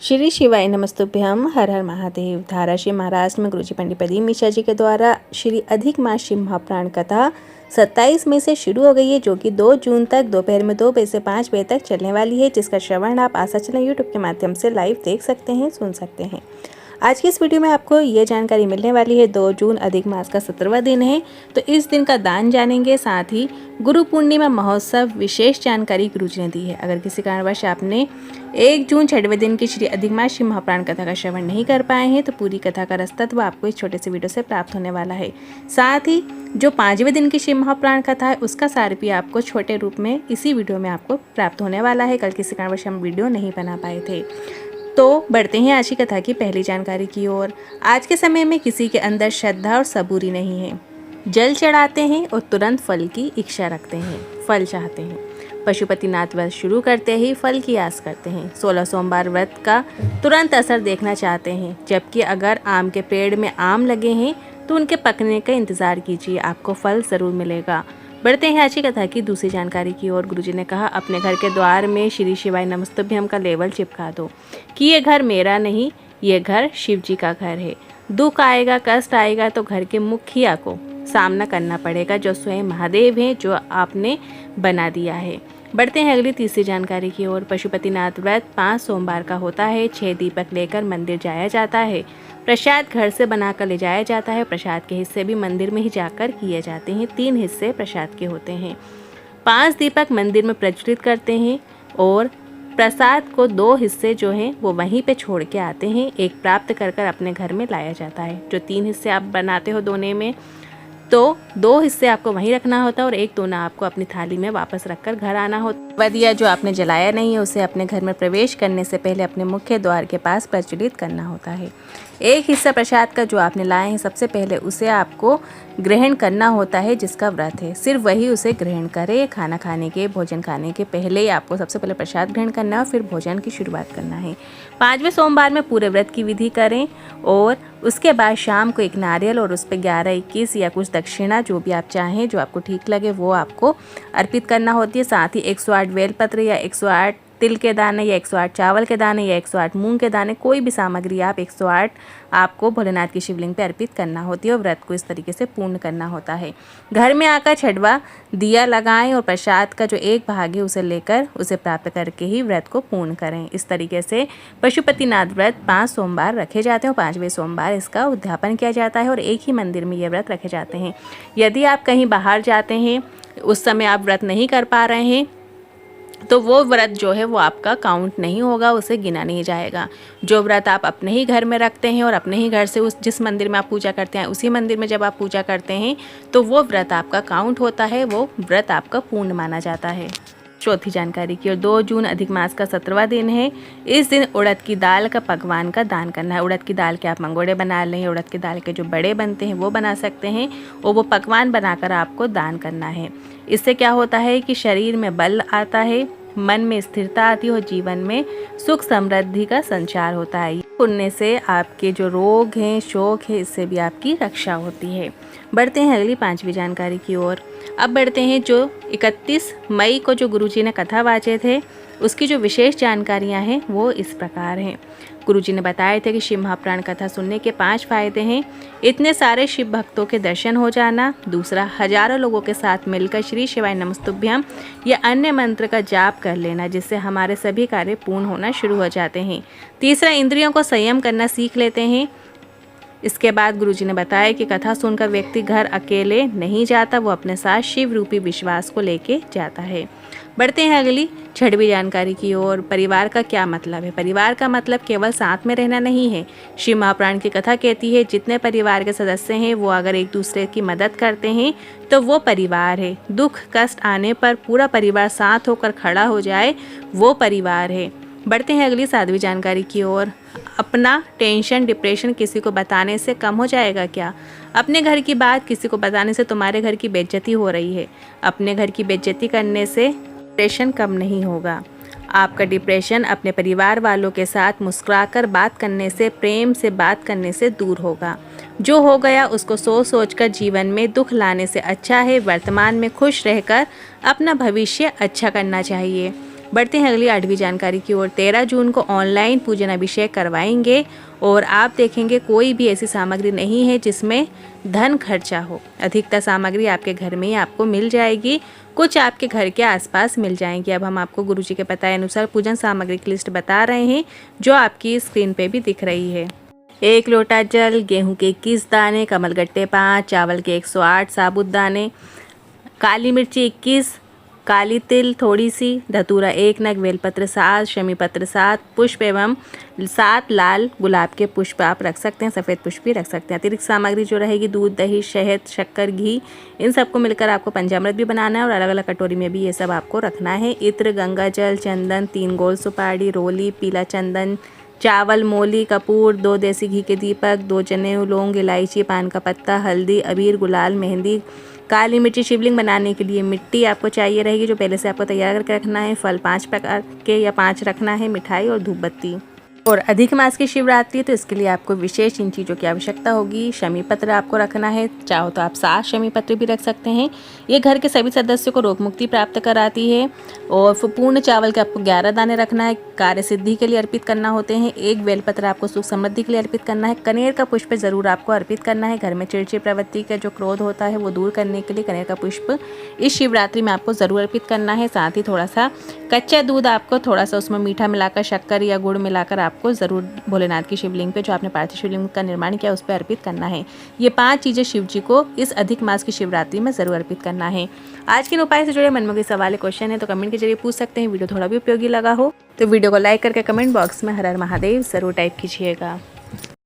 श्री शिवाय नमस्तुभ्यम। हर हर महादेव। धाराशिव महाराष्ट्र में गुरुजी पंडित प्रदीप मिश्रा जी के द्वारा श्री अधिक मास शिव महापुराण कथा 27 मई से शुरू हो गई है, जो कि 2 जून तक दोपहर में 2 बजे से 5 बजे तक चलने वाली है, जिसका श्रवण आप आशा चैनल यूट्यूब के माध्यम से लाइव देख सकते हैं, सुन सकते हैं। आज की इस वीडियो में आपको ये जानकारी मिलने वाली है। 2 जून अधिक मास का 17वां दिन है, तो इस दिन का दान जानेंगे। साथ ही गुरु पूर्णिमा महोत्सव विशेष जानकारी गुरुजी ने दी है। अगर किसी कारणवश आपने 1 जून 6वें दिन की श्री अधिक मास शिव महापुराण कथा का श्रवण नहीं कर पाए हैं, तो पूरी कथा का रसतत्व आपको इस छोटे से वीडियो से प्राप्त होने वाला है। साथ ही जो 5वें दिन की शिव महापुराण कथा है, उसका सार भी आपको छोटे रूप में इसी वीडियो में आपको प्राप्त होने वाला है। कल किसी कारणवश हम वीडियो नहीं बना पाए थे। तो बढ़ते हैं आज की कथा की पहली जानकारी की ओर। आज के समय में किसी के अंदर श्रद्धा और सबूरी नहीं है। जल चढ़ाते हैं और तुरंत फल की इच्छा रखते हैं, फल चाहते हैं। पशुपतिनाथ व्रत शुरू करते ही फल की आस करते हैं। 16 सोमवार व्रत का तुरंत असर देखना चाहते हैं। जबकि अगर आम के पेड़ में आम लगे हैं तो उनके पकने का इंतज़ार कीजिए, आपको फल ज़रूर मिलेगा। बढ़ते हैं आज की कथा की दूसरी जानकारी की ओर। गुरुजी ने कहा, अपने घर के द्वार में श्री शिवाय नमस्तुभ्यम का लेबल चिपका दो कि ये घर मेरा नहीं, ये घर शिव जी का घर है। दुख आएगा, कष्ट आएगा तो घर के मुखिया को सामना करना पड़ेगा, जो स्वयं महादेव हैं, जो आपने बना दिया है। बढ़ते हैं अगली तीसरी जानकारी की ओर। पशुपतिनाथ व्रत 5 सोमवार का होता है। 6 दीपक लेकर मंदिर जाया जाता है। प्रसाद घर से बनाकर ले जाया जाता है। प्रसाद के हिस्से भी मंदिर में ही जाकर किए जाते हैं। 3 हिस्से प्रसाद के होते हैं। 5 दीपक मंदिर में प्रज्वलित करते हैं और प्रसाद को 2 हिस्से जो हैं वो वहीं पे छोड़ के आते हैं। एक प्राप्त कर कर अपने घर में लाया जाता है। जो 3 हिस्से आप बनाते हो दोने में, तो 2 हिस्से आपको वहीं रखना होता है और एक दोना आपको अपनी थाली में वापस रखकर घर आना होता है। दिया जो आपने जलाया नहीं है, उसे अपने घर में प्रवेश करने से पहले अपने मुख्य द्वार के पास प्रज्वलित करना होता है। एक हिस्सा प्रसाद का जो आपने लाए हैं, सबसे पहले उसे आपको ग्रहण करना होता है। जिसका व्रत है सिर्फ वही उसे ग्रहण करे। खाना खाने के, भोजन खाने के पहले ही आपको सबसे पहले प्रसाद ग्रहण करना है और फिर भोजन की शुरुआत करना है। 5वें सोमवार में पूरे व्रत की विधि करें और उसके बाद शाम को एक नारियल और उस पर 11-21 या कुछ दक्षिणा, जो भी आप चाहें, जो आपको ठीक लगे, वो आपको अर्पित करना होती है। साथ ही 108 बेलपत्र या 108 तिल के दाने या 108 चावल के दाने या 108 मूंग के दाने, कोई भी सामग्री आप 108 आपको भोलेनाथ की शिवलिंग पे अर्पित करना होती है और व्रत को इस तरीके से पूर्ण करना होता है। घर में आकर 6वां दिया लगाएं और प्रसाद का जो एक भाग है उसे लेकर उसे प्राप्त करके ही व्रत को पूर्ण करें। इस तरीके से पशुपतिनाथ व्रत 5 सोमवार रखे जाते हैं और 5वें सोमवार इसका उद्यापन किया जाता है और एक ही मंदिर में ये व्रत रखे जाते हैं। यदि आप कहीं बाहर जाते हैं, उस समय आप व्रत नहीं कर पा रहे हैं, तो वो व्रत जो है वो आपका काउंट नहीं होगा, उसे गिना नहीं जाएगा। जो व्रत आप अपने ही घर में रखते हैं और अपने ही घर से उस जिस मंदिर में आप पूजा करते हैं, उसी मंदिर में जब आप पूजा करते हैं तो वो व्रत आपका काउंट होता है, वो व्रत आपका पूर्ण माना जाता है। चौथी जानकारी की ओर। 2 जून अधिक मास का 17वां दिन है। इस दिन उड़द की दाल का पकवान का दान करना है। उड़द की दाल के आप मंगोड़े बना लें, उड़द की दाल के जो बड़े बनते हैं वो बना सकते हैं और वो पकवान बनाकर आपको दान करना है। इससे क्या होता है कि शरीर में बल आता है, मन में स्थिरता आती है और जीवन में सुख समृद्धि का संचार होता है। पुण्य से आपके जो रोग हैं, शोक है, इससे भी आपकी रक्षा होती है। बढ़ते हैं अगली 5वीं जानकारी की ओर। अब बढ़ते हैं जो 31 मई को जो गुरुजी ने कथा वाचे थे, उसकी जो विशेष जानकारियां हैं वो इस प्रकार हैं। गुरुजी ने बताए थे कि शिव महापुराण कथा सुनने के 5 फायदे हैं। इतने सारे शिव भक्तों के दर्शन हो जाना। दूसरा, हजारों लोगों के साथ मिलकर श्री शिवाय नमस्तुभ्यम या अन्य मंत्र का जाप कर लेना, जिससे हमारे सभी कार्य पूर्ण होना शुरू हो जाते हैं। तीसरा, इंद्रियों को संयम करना सीख लेते हैं। इसके बाद गुरुजी ने बताया कि कथा सुनकर व्यक्ति घर अकेले नहीं जाता, वो अपने साथ शिव रूपी विश्वास को लेके जाता है। बढ़ते हैं अगली 6वीं जानकारी की ओर। परिवार का क्या मतलब है? परिवार का मतलब केवल साथ में रहना नहीं है। शिव महापुराण की कथा कहती है, जितने परिवार के सदस्य हैं वो अगर एक दूसरे की मदद करते हैं तो वो परिवार है। दुख कष्ट आने पर पूरा परिवार साथ होकर खड़ा हो जाए, वो परिवार है। बढ़ते हैं अगली 7वीं जानकारी की ओर। अपना टेंशन डिप्रेशन किसी को बताने से कम हो जाएगा क्या? अपने घर की बात किसी को बताने से तुम्हारे घर की बेइज्जती हो रही है। अपने घर की बेइज्जती करने से डिप्रेशन कम नहीं होगा। आपका डिप्रेशन अपने परिवार वालों के साथ मुस्कुराकर बात करने से, प्रेम से बात करने से दूर होगा। जो हो गया उसको सोच सोचकर जीवन में दुख लाने से अच्छा है वर्तमान में खुश रहकर अपना भविष्य अच्छा करना चाहिए। बढ़ते हैं अगली 8वीं जानकारी की ओर। 13 जून को ऑनलाइन पूजन अभिषेक करवाएंगे और आप देखेंगे कोई भी ऐसी सामग्री नहीं है जिसमें धन खर्चा हो। अधिकतर सामग्री आपके घर में ही आपको मिल जाएगी, कुछ आपके घर के आसपास मिल जाएंगी। अब हम आपको गुरुजी के बताए अनुसार पूजन सामग्री की लिस्ट बता रहे हैं जो आपकी स्क्रीन पे भी दिख रही है। 1 लोटा जल, गेहूं के 21 दाने, कमलगट्टे 5, चावल के 108 साबुत दाने, काली मिर्ची 21, काली तिल थोड़ी सी, धतूरा 1 नग, बेलपत्र 7, शमी पत्र 7, पुष्प एवं 7 लाल गुलाब के पुष्प आप रख सकते हैं, सफ़ेद पुष्प भी रख सकते हैं। अतिरिक्त सामग्री जो रहेगी दूध, दही, शहद, शक्कर, घी, इन सबको मिलकर आपको पंचामृत भी बनाना है और अलग अलग कटोरी में भी ये सब आपको रखना है। इत्र, गंगा जल, चंदन, 3 गोल सुपारी, रोली, पीला चंदन, चावल, मोली, कपूर, 2 देसी घी के दीपक, 2 जनेऊ, लौंग, इलायची, पान का पत्ता, हल्दी, अबीर, गुलाल, मेहंदी, काली मिर्ची। शिवलिंग बनाने के लिए मिट्टी आपको चाहिए रहेगी जो पहले से आपको तैयार करके रखना है। फल 5 प्रकार के या 5 रखना है, मिठाई और धूप बत्ती। और अधिक मास की शिवरात्रि तो इसके लिए आपको विशेष इन चीज़ों की आवश्यकता होगी। शमी पत्र आपको रखना है, चाहो तो आप 7 शमी पत्र भी रख सकते हैं। ये घर के सभी सदस्यों को रोग मुक्ति प्राप्त कराती है। और पूर्ण चावल के आपको 11 दाने रखना है, कार्य सिद्धि के लिए अर्पित करना होते हैं। 1 बेलपत्र आपको सुख समृद्धि के लिए अर्पित करना है। कनेर का पुष्प जरूर आपको अर्पित करना है। घर में चिड़चिड़ प्रवृत्ति का जो क्रोध होता है वो दूर करने के लिए कनेर का पुष्प इस शिवरात्रि में आपको ज़रूर अर्पित करना है। साथ ही थोड़ा सा कच्चा दूध आपको थोड़ा सा उसमें मीठा मिलाकर, शक्कर या गुड़ मिलाकर आपको ज़रूर भोलेनाथ की शिवलिंग पे जो आपने पार्थिव शिवलिंग का निर्माण किया उस पर अर्पित करना है। ये 5 चीज़ें शिव जी को इस अधिक मास की शिवरात्रि में ज़रूर अर्पित करना है। आज के इन उपाय से जुड़े मन में कोई सवाल या क्वेश्चन है तो कमेंट के जरिए पूछ सकते हैं। वीडियो थोड़ा भी उपयोगी लगा हो तो वीडियो को लाइक करके कमेंट बॉक्स में हर हर महादेव ज़रूर टाइप कीजिएगा।